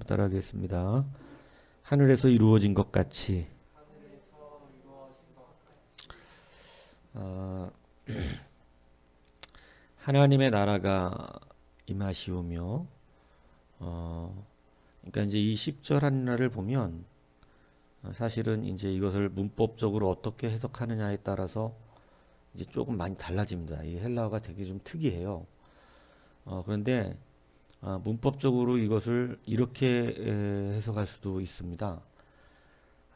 따라하겠습니다. 하늘에서 이루어진 것 같이 어, 하나님의 나라가 임하시오며 그러니까 이제 이 10절 하늘을 보면 사실은 이제 이것을 문법적으로 어떻게 해석하느냐에 따라서 이제 조금 많이 달라집니다. 이 헬라어가 되게 좀 특이해요. 그런데 문법적으로 이것을 이렇게 해석할 수도 있습니다.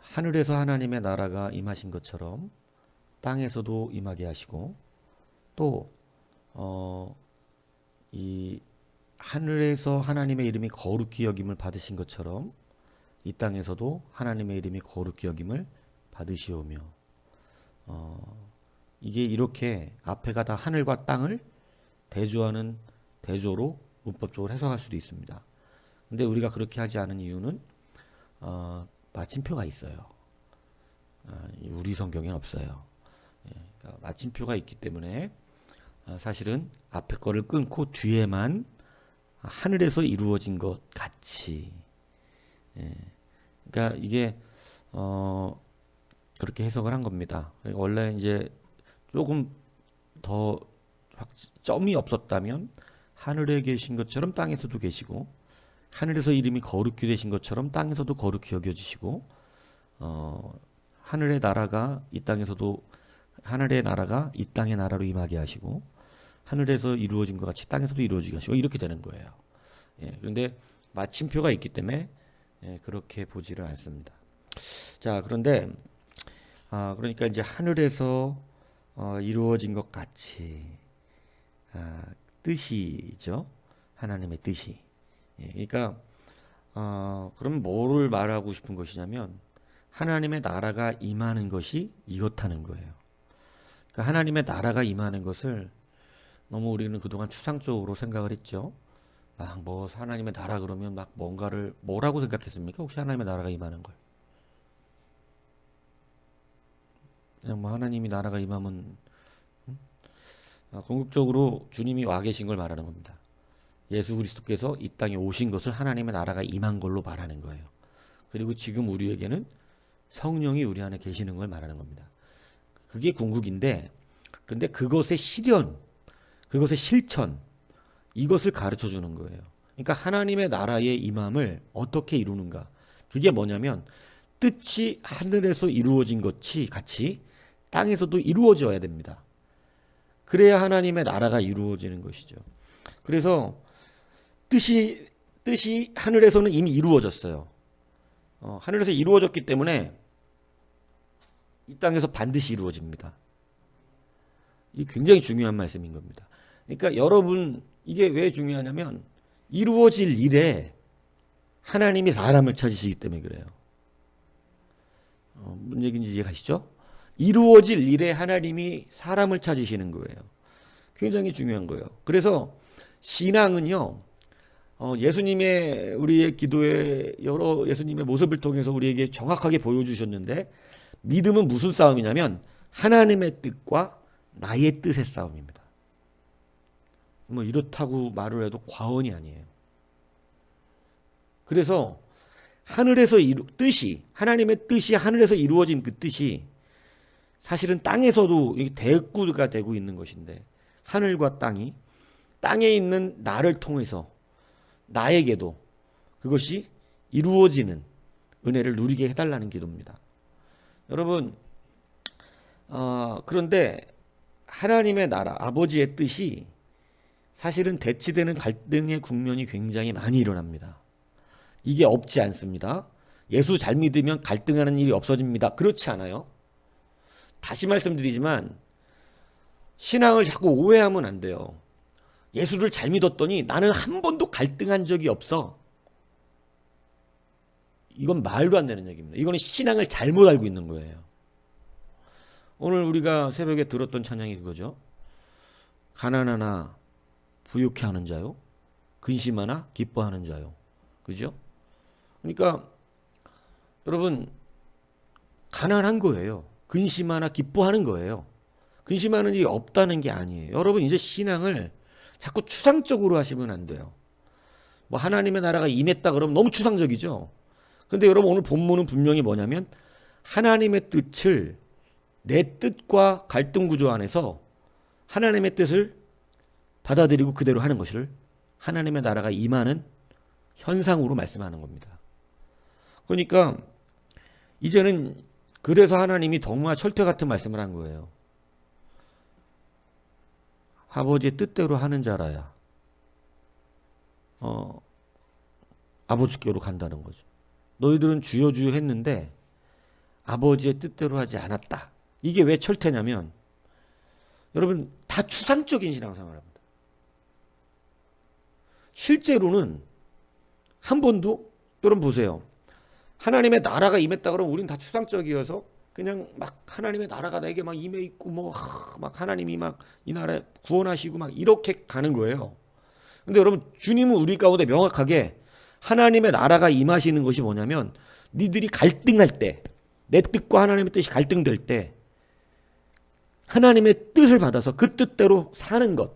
하늘에서 하나님의 나라가 임하신 것처럼 땅에서도 임하게 하시고 또 이 하늘에서 하나님의 이름이 거룩히 여김을 받으신 것처럼 이 땅에서도 하나님의 이름이 거룩히 여김을 받으시오며 이게 이렇게 앞에가 다 하늘과 땅을 대조하는 대조로 문법적으로 해석할 수도 있습니다. 근데 우리가 그렇게 하지 않은 이유는 마침표가 있어요. 우리 성경에는 없어요. 그러니까 마침표가 있기 때문에 사실은 앞에 거를 끊고 뒤에만 하늘에서 이루어진 것 같이 그러니까 이게 그렇게 해석을 한 겁니다. 원래 이제 조금 더 점이 없었다면 하늘에 계신 것처럼 땅에서도 계시고 하늘에서 이름이 거룩히 되신 것처럼 땅에서도 거룩히 여겨지시고 하늘의 나라가 이 땅에서도 하늘의 나라가 이 땅의 나라로 임하게 하시고 하늘에서 이루어진 것 같이 땅에서도 이루어지게 하시고 이렇게 되는 거예요. 그런데 마침표가 있기 때문에 그렇게 보지를 않습니다. 자, 그런데 그러니까 이제 하늘에서 이루어진 것 같이 뜻이죠. 하나님의 뜻이. 그러니까 그럼 뭐를 말하고 싶은 것이냐면 하나님의 나라가 임하는 것이 이렇다는 거예요. 그러니까 하나님의 나라가 임하는 것을 너무 우리는 그동안 추상적으로 생각을 했죠. 막 뭐 하나님의 나라 그러면 막 뭔가를 뭐라고 생각했습니까? 혹시 하나님의 나라가 임하는 걸? 그냥 뭐 하나님이 나라가 임하면 궁극적으로 주님이 와 계신 걸 말하는 겁니다. 예수 그리스도께서 이 땅에 오신 것을 하나님의 나라가 임한 걸로 말하는 거예요. 그리고 지금 우리에게는 성령이 우리 안에 계시는 걸 말하는 겁니다. 그게 궁극인데 근데 그것의 실현, 그것의 실천 이것을 가르쳐 주는 거예요. 그러니까 하나님의 나라의 임함을 어떻게 이루는가? 그게 뭐냐면 뜻이 하늘에서 이루어진 것이 같이 땅에서도 이루어져야 됩니다. 그래야 하나님의 나라가 이루어지는 것이죠. 그래서 뜻이 하늘에서는 이미 이루어졌어요. 하늘에서 이루어졌기 때문에 이 땅에서 반드시 이루어집니다. 이 굉장히 중요한 말씀인 겁니다. 그러니까 여러분 이게 왜 중요하냐면 이루어질 일에 하나님이 사람을 찾으시기 때문에 그래요. 무슨 얘기인지 이해가시죠? 이루어질 일에 하나님이 사람을 찾으시는 거예요. 굉장히 중요한 거예요. 그래서 신앙은요, 예수님의 우리의 기도에 여러 예수님의 모습을 통해서 우리에게 정확하게 보여주셨는데 믿음은 무슨 싸움이냐면 하나님의 뜻과 나의 뜻의 싸움입니다. 뭐 이렇다고 말을 해도 과언이 아니에요. 그래서 하늘에서 뜻이 하나님의 뜻이 하늘에서 이루어진 그 뜻이 사실은 땅에서도 대구가 되고 있는 것인데 하늘과 땅이 땅에 있는 나를 통해서 나에게도 그것이 이루어지는 은혜를 누리게 해달라는 기도입니다. 여러분 그런데 하나님의 나라 아버지의 뜻이 사실은 대치되는 갈등의 국면이 굉장히 많이 일어납니다. 이게 없지 않습니다. 예수 잘 믿으면 갈등하는 일이 없어집니다. 그렇지 않아요. 다시 말씀드리지만 신앙을 자꾸 오해하면 안 돼요. 예수를 잘 믿었더니 나는 한 번도 갈등한 적이 없어. 이건 말도 안 되는 얘기입니다. 이거는 신앙을 잘못 알고 있는 거예요. 오늘 우리가 새벽에 들었던 찬양이 그거죠. 가난하나 부유케 하는 자요, 근심하나 기뻐하는 자요. 그죠? 그러니까 여러분 가난한 거예요. 근심하나 기뻐하는 거예요. 근심하는 일이 없다는 게 아니에요. 여러분 이제 신앙을 자꾸 추상적으로 하시면 안 돼요. 뭐 하나님의 나라가 임했다 그러면 너무 추상적이죠. 근데 여러분 오늘 본문은 분명히 뭐냐면 하나님의 뜻을 내 뜻과 갈등 구조 안에서 하나님의 뜻을 받아들이고 그대로 하는 것을 하나님의 나라가 임하는 현상으로 말씀하는 겁니다. 그러니까 이제는 그래서 하나님이 정말 철퇴 같은 말씀을 한 거예요. 아버지의 뜻대로 하는 자라야 아버지께로 간다는 거죠. 너희들은 주여 주여 했는데 아버지의 뜻대로 하지 않았다. 이게 왜 철퇴냐면 여러분 다 추상적인 신앙생활을 합니다. 실제로는 한 번도 여러분 보세요. 하나님의 나라가 임했다 그러면 우리는 다 추상적이어서 그냥 막 하나님의 나라가 내게 막 임해 있고 뭐 막 하나님이 막 이 나라 구원하시고 막 이렇게 가는 거예요. 근데 여러분 주님은 우리 가운데 명확하게 하나님의 나라가 임하시는 것이 뭐냐면 니들이 갈등할 때 내 뜻과 하나님의 뜻이 갈등될 때 하나님의 뜻을 받아서 그 뜻대로 사는 것,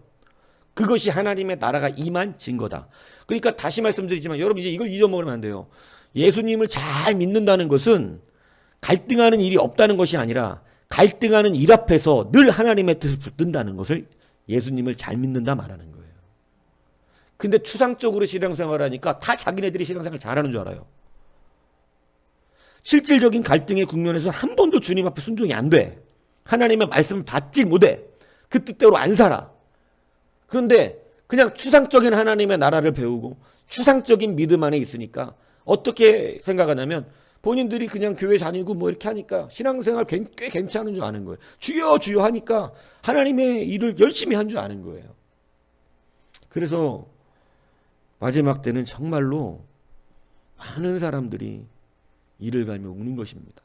그것이 하나님의 나라가 임한 증거다. 그러니까 다시 말씀드리지만 여러분 이제 이걸 잊어먹으면 안 돼요. 예수님을 잘 믿는다는 것은 갈등하는 일이 없다는 것이 아니라 갈등하는 일 앞에서 늘 하나님의 뜻을 붙든다는 것을 예수님을 잘 믿는다 말하는 거예요. 근데 추상적으로 신앙생활을 하니까 다 자기네들이 신앙생활 잘하는 줄 알아요. 실질적인 갈등의 국면에서 한 번도 주님 앞에 순종이 안 돼. 하나님의 말씀을 받지 못해. 그 뜻대로 안 살아. 그런데 그냥 추상적인 하나님의 나라를 배우고 추상적인 믿음 안에 있으니까 어떻게 생각하냐면 본인들이 그냥 교회 다니고 뭐 이렇게 하니까 신앙생활 꽤 괜찮은 줄 아는 거예요. 주여 주여 하니까 하나님의 일을 열심히 한 줄 아는 거예요. 그래서 마지막 때는 정말로 많은 사람들이 이를 갈며 우는 것입니다.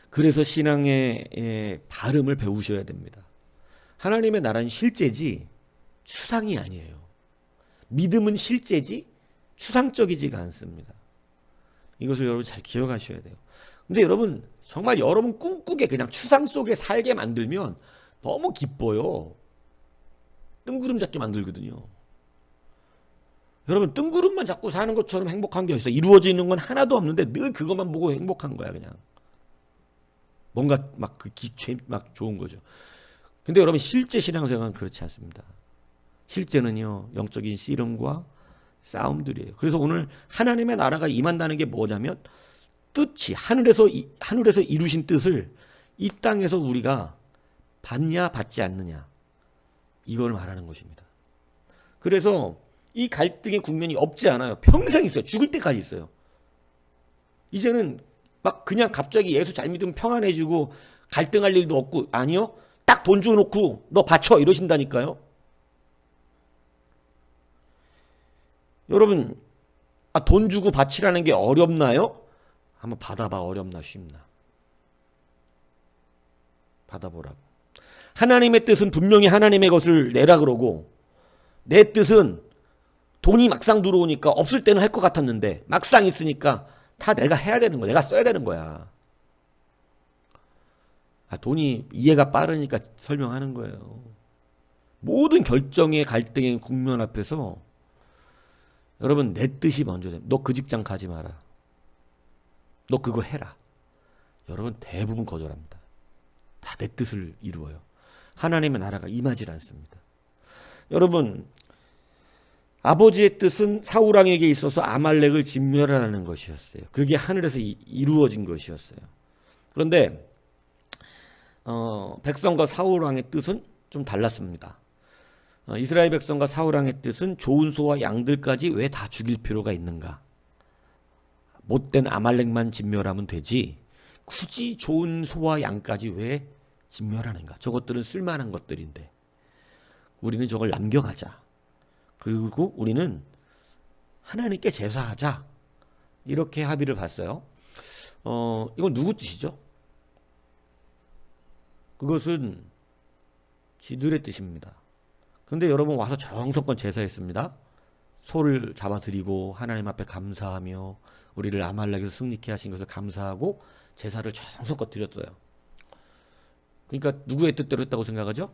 그래서 신앙의 발음을 배우셔야 됩니다. 하나님의 나라는 실제지 추상이 아니에요. 믿음은 실제지 추상적이지가 않습니다. 이것을 여러분 잘 기억하셔야 돼요. 근데 여러분 정말 여러분 꿈꾸게 그냥 추상 속에 살게 만들면 너무 기뻐요. 뜬구름 잡게 만들거든요. 여러분 뜬구름만 잡고 사는 것처럼 행복한 게 어딨어. 이루어지는 건 하나도 없는데 늘 그것만 보고 행복한 거야 그냥. 뭔가 막 막 좋은 거죠. 근데 여러분 실제 신앙생활은 그렇지 않습니다. 실제는요 영적인 씨름과 싸움들이에요. 그래서 오늘 하나님의 나라가 임한다는 게 뭐냐면 뜻이 하늘에서 이루신 뜻을 이 땅에서 우리가 받냐 받지 않느냐 이걸 말하는 것입니다. 그래서 이 갈등의 국면이 없지 않아요. 평생 있어요. 죽을 때까지 있어요. 이제는 막 그냥 갑자기 예수 잘 믿으면 평안해지고 갈등할 일도 없고 아니요. 딱 돈 주놓고 너 바쳐 이러신다니까요. 여러분 돈 주고 바치라는 게 어렵나요? 한번 받아봐. 어렵나 쉽나. 받아보라고. 하나님의 뜻은 분명히 하나님의 것을 내라 그러고 내 뜻은 돈이 막상 들어오니까 없을 때는 할 것 같았는데 막상 있으니까 다 내가 해야 되는 거야. 내가 써야 되는 거야. 돈이 이해가 빠르니까 설명하는 거예요. 모든 결정의 갈등의 국면 앞에서 여러분 내 뜻이 먼저 돼. 너 그 직장 가지 마라. 너 그거 해라. 여러분 대부분 거절합니다. 다 내 뜻을 이루어요. 하나님의 나라가 임하지 않습니다. 여러분 아버지의 뜻은 사울왕에게 있어서 아말렉을 진멸하는 것이었어요. 그게 하늘에서 이루어진 것이었어요. 그런데 백성과 사울왕의 뜻은 좀 달랐습니다. 이스라엘 백성과 사울왕의 뜻은 좋은 소와 양들까지 왜 다 죽일 필요가 있는가? 못된 아말렉만 진멸하면 되지 굳이 좋은 소와 양까지 왜 진멸하는가? 저것들은 쓸만한 것들인데 우리는 저걸 남겨가자. 그리고 우리는 하나님께 제사하자. 이렇게 합의를 봤어요. 이건 누구 뜻이죠? 그것은 지들의 뜻입니다. 근데 여러분 와서 정성껏 제사했습니다. 소를 잡아드리고 하나님 앞에 감사하며 우리를 아말렉에서 승리케 하신 것을 감사하고 제사를 정성껏 드렸어요. 그러니까 누구의 뜻대로 했다고 생각하죠?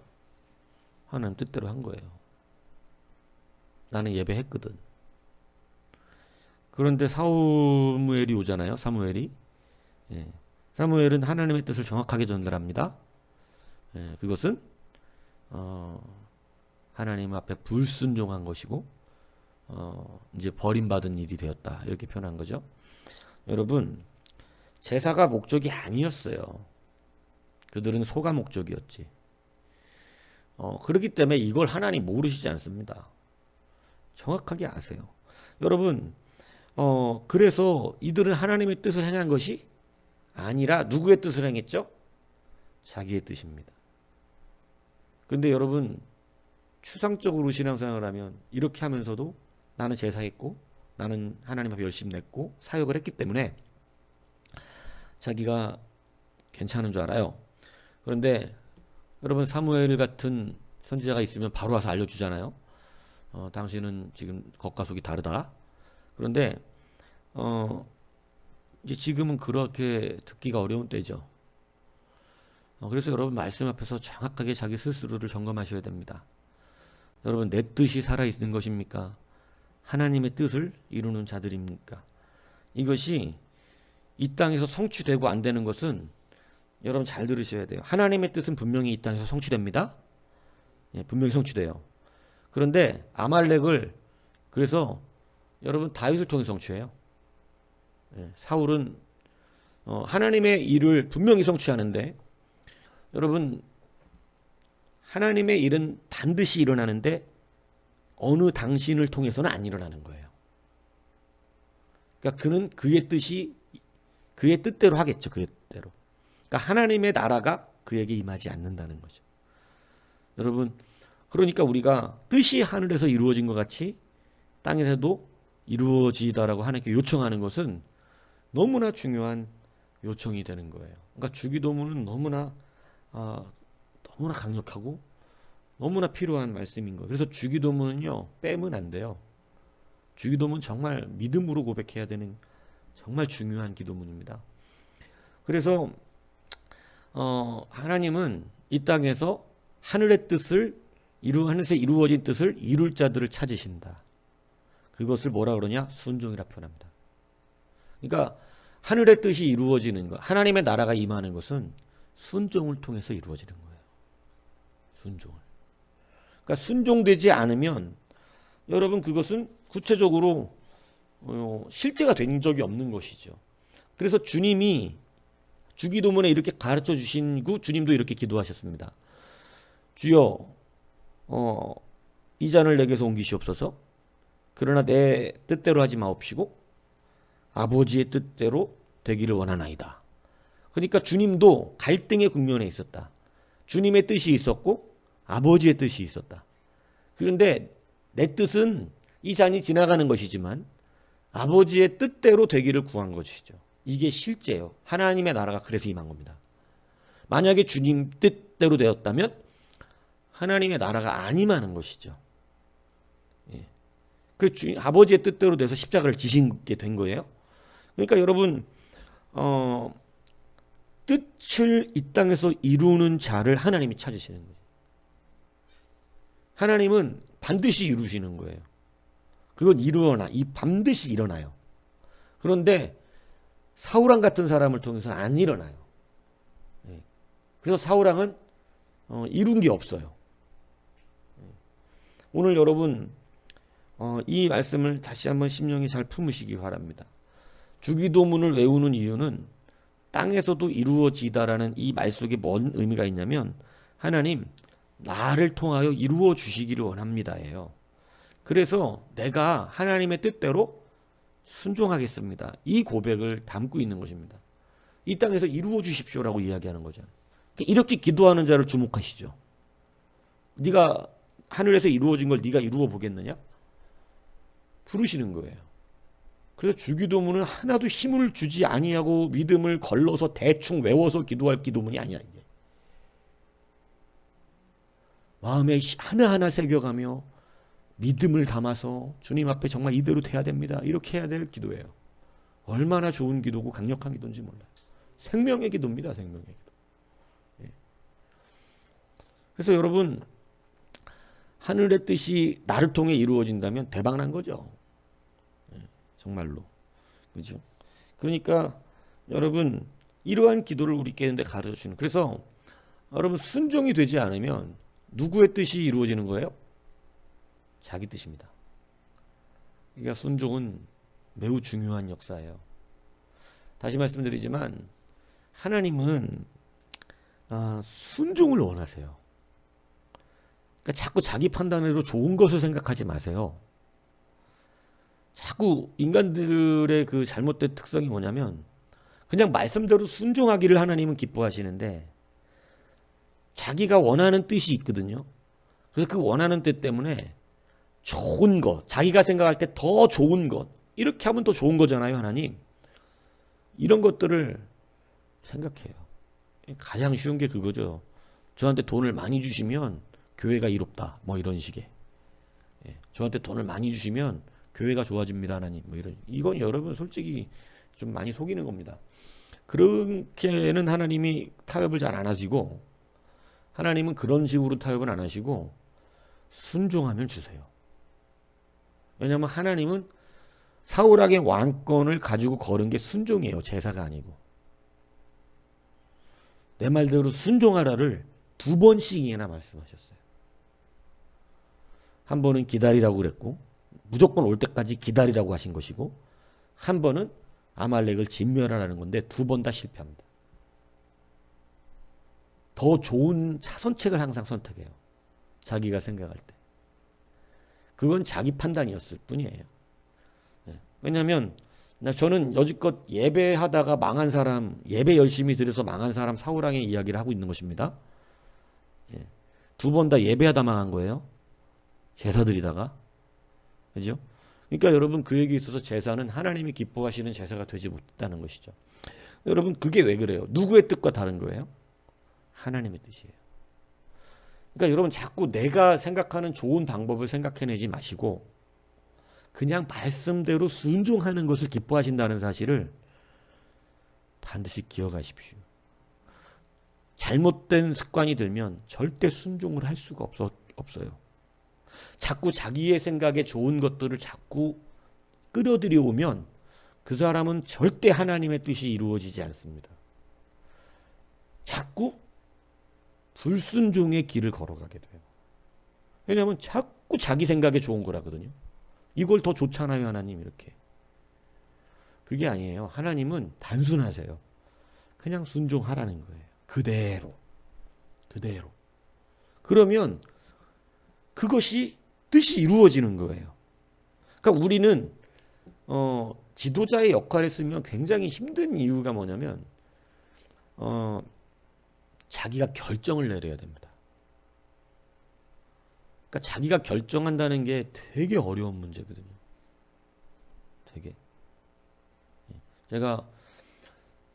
하나님 뜻대로 한 거예요. 나는 예배했거든. 그런데 사무엘이 오잖아요. 사무엘이. 예. 사무엘은 하나님의 뜻을 정확하게 전달합니다. 예. 그것은 하나님 앞에 불순종한 것이고 이제 버림받은 일이 되었다. 이렇게 표현한 거죠. 여러분, 제사가 목적이 아니었어요. 그들은 소가 목적이었지. 그렇기 때문에 이걸 하나님 모르시지 않습니다. 정확하게 아세요. 여러분, 그래서 이들은 하나님의 뜻을 행한 것이 아니라 누구의 뜻을 행했죠? 자기의 뜻입니다. 근데 여러분, 추상적으로 신앙생활을 하면 이렇게 하면서도 나는 제사했고 나는 하나님 앞에 열심히 냈고 사역을 했기 때문에 자기가 괜찮은 줄 알아요. 그런데 여러분, 사무엘 같은 선지자가 있으면 바로 와서 알려주잖아요. 당신은 지금 겉과 속이 다르다. 그런데 이제 지금은 그렇게 듣기가 어려운 때죠. 그래서 여러분, 말씀 앞에서 정확하게 자기 스스로를 점검하셔야 됩니다. 여러분, 내 뜻이 살아있는 것입니까? 하나님의 뜻을 이루는 자들입니까? 이것이 이 땅에서 성취되고 안 되는 것은 여러분 잘 들으셔야 돼요. 하나님의 뜻은 분명히 이 땅에서 성취됩니다. 예, 분명히 성취돼요. 그런데 아말렉을 그래서 여러분 다윗을 통해 성취해요. 예, 사울은 하나님의 일을 분명히 성취하는데 여러분, 하나님의 일은 반드시 일어나는데 어느 당신을 통해서는 안 일어나는 거예요. 그러니까 그는 그의 뜻대로 하겠죠. 그의 뜻대로. 그러니까 하나님의 나라가 그에게 임하지 않는다는 거죠. 여러분, 그러니까 우리가 뜻이 하늘에서 이루어진 것 같이 땅에서도 이루어지다라고 하나님께 요청하는 것은 너무나 중요한 요청이 되는 거예요. 그러니까 주기도문은 너무나 강력하고 너무나 필요한 말씀인 거예요. 그래서 주기도문은요, 빼면 안 돼요. 주기도문 정말 믿음으로 고백해야 되는 정말 중요한 기도문입니다. 그래서 하나님은 이 땅에서 하늘의 뜻을 하늘에서 이루어진 뜻을 이룰 자들을 찾으신다. 그것을 뭐라 그러냐? 순종이라 표현합니다. 그러니까 하늘의 뜻이 이루어지는 것, 하나님의 나라가 임하는 것은 순종을 통해서 이루어지는 거예요. 순종을. 그러니까 순종되지 않으면 여러분, 그것은 구체적으로 실제가 된 적이 없는 것이죠. 그래서 주님이 주기도문에 이렇게 가르쳐 주시고 주님도 이렇게 기도하셨습니다. 주여, 이 잔을 내게서 옮기시옵소서. 그러나 내 뜻대로 하지 마옵시고 아버지의 뜻대로 되기를 원하나이다. 그러니까 주님도 갈등의 국면에 있었다. 주님의 뜻이 있었고 아버지의 뜻이 있었다. 그런데 내 뜻은 이 잔이 지나가는 것이지만 아버지의 뜻대로 되기를 구한 것이죠. 이게 실제예요. 하나님의 나라가 그래서 임한 겁니다. 만약에 주님 뜻대로 되었다면 하나님의 나라가 안 임하는 것이죠. 예. 그래서 아버지의 뜻대로 돼서 십자가를 지시게 된 거예요. 그러니까 여러분, 뜻을 이 땅에서 이루는 자를 하나님이 찾으시는 거예요. 하나님은 반드시 이루시는 거예요. 그건 반드시 일어나요. 그런데 사울왕 같은 사람을 통해서는 안 일어나요. 그래서 사울왕은 이룬 게 없어요. 오늘 여러분, 이 말씀을 다시 한번 심령이 잘 품으시기 바랍니다. 주기도문을 외우는 이유는 땅에서도 이루어지다라는 이 말 속에 뭔 의미가 있냐면 하나님, 나를 통하여 이루어 주시기를 원합니다예요. 그래서 내가 하나님의 뜻대로 순종하겠습니다. 이 고백을 담고 있는 것입니다. 이 땅에서 이루어 주십시오라고 이야기하는 거죠. 이렇게 기도하는 자를 주목하시죠. 네가 하늘에서 이루어진 걸 네가 이루어 보겠느냐? 부르시는 거예요. 그래서 주기도문은 하나도 힘을 주지 아니하고 믿음을 걸러서 대충 외워서 기도할 기도문이 아니야. 이게. 마음에 하나하나 새겨가며 믿음을 담아서 주님 앞에 정말 이대로 돼야 됩니다. 이렇게 해야 될 기도예요. 얼마나 좋은 기도고 강력한 기도인지 몰라요. 생명의 기도입니다. 생명의 기도. 예. 그래서 여러분, 하늘의 뜻이 나를 통해 이루어진다면 대박난 거죠. 예. 정말로. 그죠? 그러니까 여러분 이러한 기도를 우리 깨는데 가르쳐 주는. 그래서 여러분 순종이 되지 않으면 누구의 뜻이 이루어지는 거예요? 자기 뜻입니다. 그러니까 순종은 매우 중요한 역사예요. 다시 말씀드리지만 하나님은 순종을 원하세요. 그러니까 자꾸 자기 판단으로 좋은 것을 생각하지 마세요. 자꾸 인간들의 그 잘못된 특성이 뭐냐면 그냥 말씀대로 순종하기를 하나님은 기뻐하시는데 자기가 원하는 뜻이 있거든요. 그래서 그 원하는 뜻 때문에 좋은 것, 자기가 생각할 때 더 좋은 것, 이렇게 하면 더 좋은 거잖아요, 하나님. 이런 것들을 생각해요. 가장 쉬운 게 그거죠. 저한테 돈을 많이 주시면 교회가 이롭다, 뭐 이런 식의. 저한테 돈을 많이 주시면 교회가 좋아집니다, 하나님. 뭐 이런. 이건 여러분 솔직히 좀 많이 속이는 겁니다. 그렇게는 하나님이 타협을 잘 안 하시고, 하나님은 그런 식으로 타협을 안 하시고 순종하면 주세요. 왜냐하면 하나님은 사울에게 왕권을 가지고 걸은 게 순종이에요. 제사가 아니고. 내 말대로 순종하라를 2번씩이나 말씀하셨어요. 한 번은 기다리라고 그랬고 무조건 올 때까지 기다리라고 하신 것이고, 한 번은 아말렉을 진멸하라는 건데 2번 다 실패합니다. 더 좋은 차선책을 항상 선택해요. 자기가 생각할 때. 그건 자기 판단이었을 뿐이에요. 왜냐하면 저는 여지껏 예배하다가 망한 사람, 예배 열심히 드려서 망한 사람 사울왕의 이야기를 하고 있는 것입니다. 2번 다 예배하다 망한 거예요. 제사 드리다가. 그죠? 그러니까 여러분 그 얘기에 있어서 제사는 하나님이 기뻐하시는 제사가 되지 못했다는 것이죠. 여러분 그게 왜 그래요? 누구의 뜻과 다른 거예요? 하나님의 뜻이에요. 그러니까 여러분 자꾸 내가 생각하는 좋은 방법을 생각해내지 마시고 그냥 말씀대로 순종하는 것을 기뻐하신다는 사실을 반드시 기억하십시오. 잘못된 습관이 들면 절대 순종을 할 수가 없어요. 자꾸 자기의 생각에 좋은 것들을 자꾸 끌어들여오면 그 사람은 절대 하나님의 뜻이 이루어지지 않습니다. 자꾸 불순종의 길을 걸어가게 돼요. 왜냐하면 자꾸 자기 생각에 좋은 거라거든요. 이걸 더 좋잖아요, 하나님 이렇게. 그게 아니에요. 하나님은 단순하세요. 그냥 순종하라는 거예요. 그대로. 그러면 그것이 뜻이 이루어지는 거예요. 그러니까 우리는 지도자의 역할을 쓰면 굉장히 힘든 이유가 뭐냐면 자기가 결정을 내려야 됩니다. 그러니까 자기가 결정한다는 게 되게 어려운 문제거든요. 되게. 제가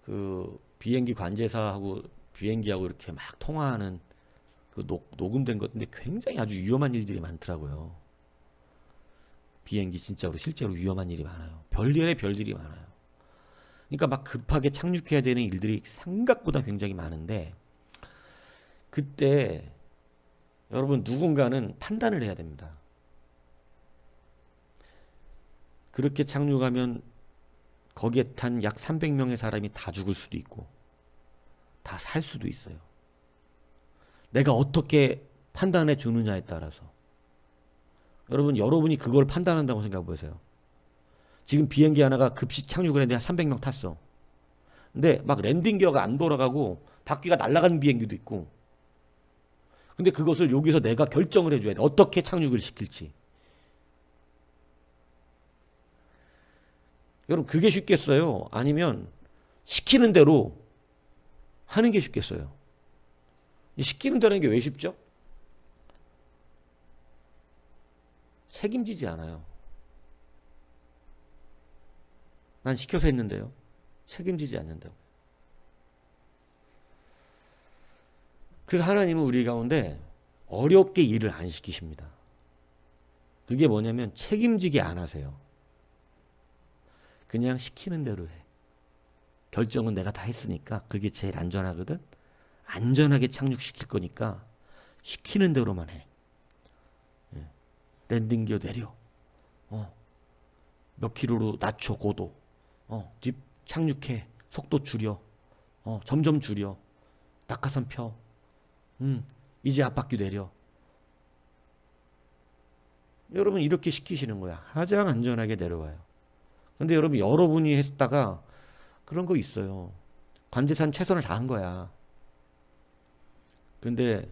그 비행기 관제사하고 비행기하고 이렇게 막 통화하는 그 녹음된 것인데 굉장히 아주 위험한 일들이 많더라고요. 비행기 진짜로 실제로 위험한 일이 많아요. 별일에 별일이 많아요. 그러니까 막 급하게 착륙해야 되는 일들이 생각보다 굉장히 많은데 그때 여러분 누군가는 판단을 해야 됩니다. 그렇게 착륙하면 거기에 탄 약 300명의 사람이 다 죽을 수도 있고 다 살 수도 있어요. 내가 어떻게 판단해 주느냐에 따라서. 여러분이 그걸 판단한다고 생각해 보세요. 지금 비행기 하나가 급식 착륙을 했는데 한 300명 탔어. 근데 막 랜딩 기어가 안 돌아가고 바퀴가 날아가는 비행기도 있고. 근데 그것을 여기서 내가 결정을 해줘야 돼. 어떻게 착륙을 시킬지. 여러분 그게 쉽겠어요? 아니면 시키는 대로 하는 게 쉽겠어요? 시키는 대로 하는 게 왜 쉽죠? 책임지지 않아요. 난 시켜서 했는데요. 책임지지 않는다고. 그래서 하나님은 우리 가운데 어렵게 일을 안 시키십니다. 그게 뭐냐면 책임지게 안 하세요. 그냥 시키는 대로 해. 결정은 내가 다 했으니까 그게 제일 안전하거든. 안전하게 착륙시킬 거니까 시키는 대로만 해. 랜딩 기어 내려. 몇 킬로로 낮춰 고도. 뒷 착륙해. 속도 줄여. 점점 줄여. 낙하산 펴. 이제 앞바퀴 내려. 여러분 이렇게 시키시는 거야. 가장 안전하게 내려와요. 근데 여러분 여러분이 했다가 그런 거 있어요. 관제산 최선을 다한 거야. 근데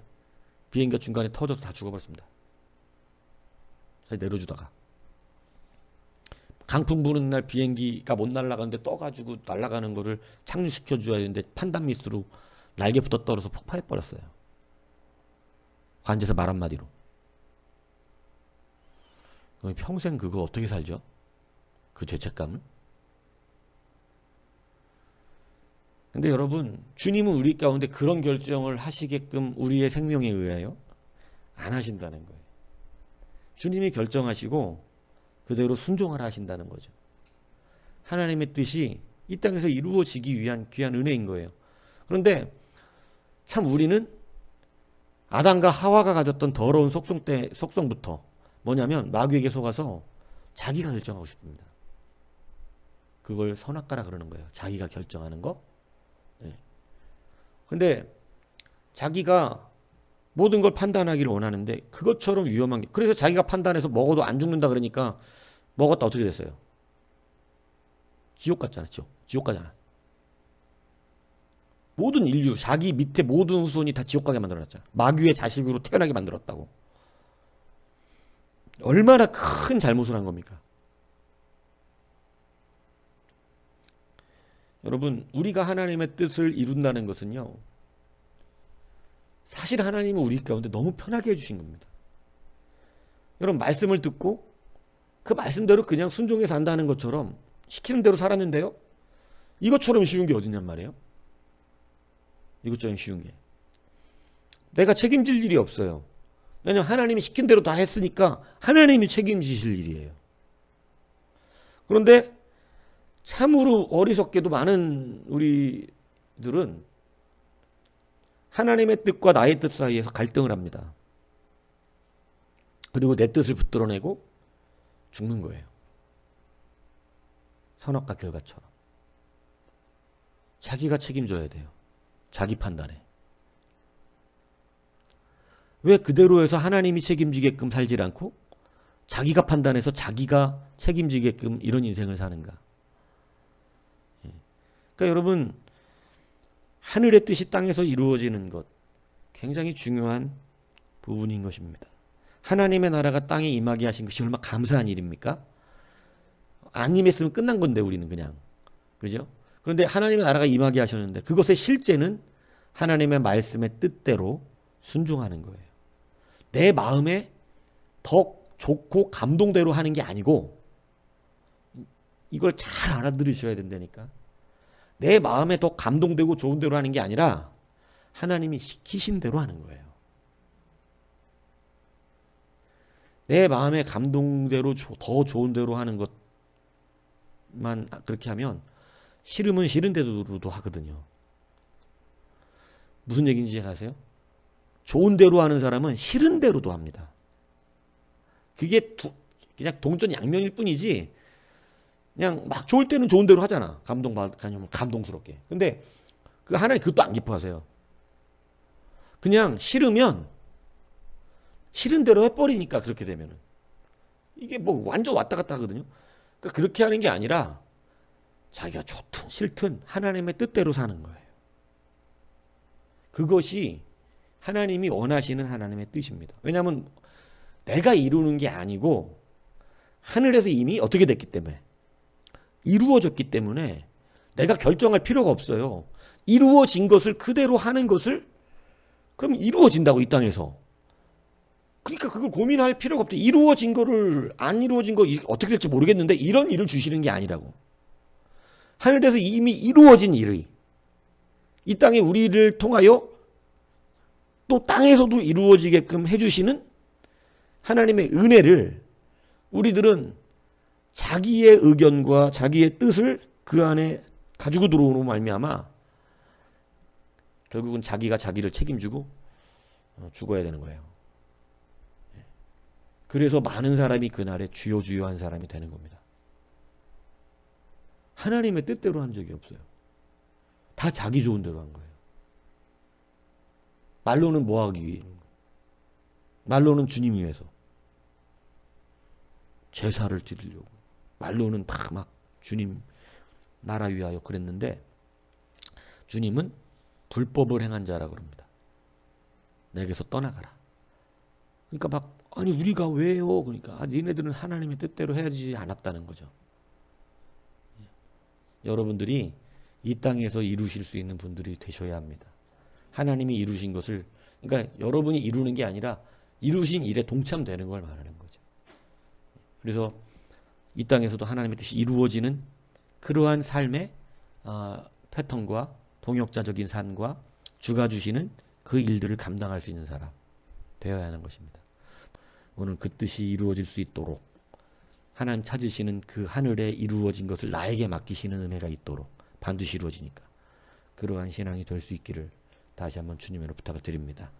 비행기가 중간에 터져서 다 죽어버렸습니다. 내려주다가. 강풍 부는 날 비행기가 못 날아가는데 떠가지고 날아가는 거를 착륙시켜줘야 되는데 판단 미스로 날개부터 떨어서 폭파해버렸어요. 관제사 말 한마디로. 그럼 평생 그거 어떻게 살죠? 그 죄책감을? 근데 여러분, 주님은 우리 가운데 그런 결정을 하시게끔 우리의 생명에 의하여 안 하신다는 거예요. 주님이 결정하시고 그대로 순종하라 하신다는 거죠. 하나님의 뜻이 이 땅에서 이루어지기 위한 귀한 은혜인 거예요. 그런데 참 우리는 아담과 하와가 가졌던 더러운 속성부터 뭐냐면 마귀에게 속아서 자기가 결정하고 싶습니다. 그걸 선악과라 그러는 거예요. 자기가 결정하는 거. 네. 근데 자기가 모든 걸 판단하기를 원하는데 그것처럼 위험한 게, 그래서 자기가 판단해서 먹어도 안 죽는다 그러니까 먹었다 어떻게 됐어요? 지옥 갔잖아. 지옥 가잖아. 모든 인류, 자기 밑에 모든 후손이 다 지옥 가게 만들어놨잖아. 마귀의 자식으로 태어나게 만들었다고. 얼마나 큰 잘못을 한 겁니까? 여러분, 우리가 하나님의 뜻을 이룬다는 것은요, 사실 하나님은 우리 가운데 너무 편하게 해주신 겁니다. 여러분, 말씀을 듣고 그 말씀대로 그냥 순종해서 한다는 것처럼 시키는 대로 살았는데요, 이것처럼 쉬운 게 어딨냔 말이에요. 이것처럼 쉬운 게. 내가 책임질 일이 없어요. 왜냐하면 하나님이 시킨 대로 다 했으니까 하나님이 책임지실 일이에요. 그런데 참으로 어리석게도 많은 우리들은 하나님의 뜻과 나의 뜻 사이에서 갈등을 합니다. 그리고 내 뜻을 붙들어내고 죽는 거예요. 선악과 결과처럼. 자기가 책임져야 돼요. 자기 판단에. 왜 그대로 해서 하나님이 책임지게끔 살지 않고 자기가 판단해서 자기가 책임지게끔 이런 인생을 사는가? 그러니까 여러분, 하늘의 뜻이 땅에서 이루어지는 것 굉장히 중요한 부분인 것입니다. 하나님의 나라가 땅에 임하게 하신 것이 얼마나 감사한 일입니까? 안 임했으면 끝난 건데 우리는 그냥. 그죠? 그런데 하나님의 나라가 임하게 하셨는데 그것의 실제는 하나님의 말씀의 뜻대로 순종하는 거예요. 내 마음에 더 좋고 감동대로 하는 게 아니고, 이걸 잘 알아들으셔야 된다니까. 내 마음에 더 감동되고 좋은 대로 하는 게 아니라 하나님이 시키신 대로 하는 거예요. 내 마음에 감동대로 더 좋은 대로 하는 것만 그렇게 하면 싫으면 싫은 대로도 하거든요. 무슨 얘기인지 아세요? 좋은 대로 하는 사람은 싫은 대로도 합니다. 그게 그냥 동전 양면일 뿐이지, 그냥 막 좋을 때는 좋은 대로 하잖아. 감동스럽게. 근데 그 하나님 그것도 안 기뻐하세요. 그냥 싫으면 싫은 대로 해버리니까, 그렇게 되면은. 이게 뭐 완전 왔다 갔다 하거든요. 그러니까 그렇게 하는 게 아니라 자기가 좋든 싫든 하나님의 뜻대로 사는 거예요. 그것이 하나님이 원하시는 하나님의 뜻입니다. 왜냐하면 내가 이루는 게 아니고 하늘에서 이미 어떻게 됐기 때문에, 이루어졌기 때문에 내가 결정할 필요가 없어요. 이루어진 것을 그대로 하는 것을, 그럼 이루어진다고, 이 땅에서. 그러니까 그걸 고민할 필요가 없대. 이루어진 거를, 안 이루어진 거 어떻게 될지 모르겠는데 이런 일을 주시는 게 아니라고. 하늘에서 이미 이루어진 일이 이 땅에 우리를 통하여 또 땅에서도 이루어지게끔 해주시는 하나님의 은혜를 우리들은 자기의 의견과 자기의 뜻을 그 안에 가지고 들어오는 말미암아 결국은 자기가 자기를 책임지고 죽어야 되는 거예요. 그래서 많은 사람이 그날에 주여 주여 한 사람이 되는 겁니다. 하나님의 뜻대로 한 적이 없어요. 다 자기 좋은 대로 한 거예요. 말로는 뭐 하기 위해, 말로는 주님 위해서 제사를 드리려고, 말로는 다 막 주님 나라 위하여 그랬는데, 주님은 불법을 행한 자라 그럽니다. 내게서 떠나가라. 그러니까 막 아니 우리가 왜요? 그러니까 니네들은 하나님의 뜻대로 해야지 않았다는 거죠. 여러분들이 이 땅에서 이루실 수 있는 분들이 되셔야 합니다. 하나님이 이루신 것을, 그러니까 여러분이 이루는 게 아니라 이루신 일에 동참되는 걸 말하는 거죠. 그래서 이 땅에서도 하나님의 뜻이 이루어지는 그러한 삶의 패턴과 동역자적인 삶과 주가 주시는 그 일들을 감당할 수 있는 사람 되어야 하는 것입니다. 오늘 그 뜻이 이루어질 수 있도록 하나님 찾으시는 그 하늘에 이루어진 것을 나에게 맡기시는 은혜가 있도록, 반드시 이루어지니까 그러한 신앙이 될 수 있기를 다시 한번 주님으로 부탁을 드립니다.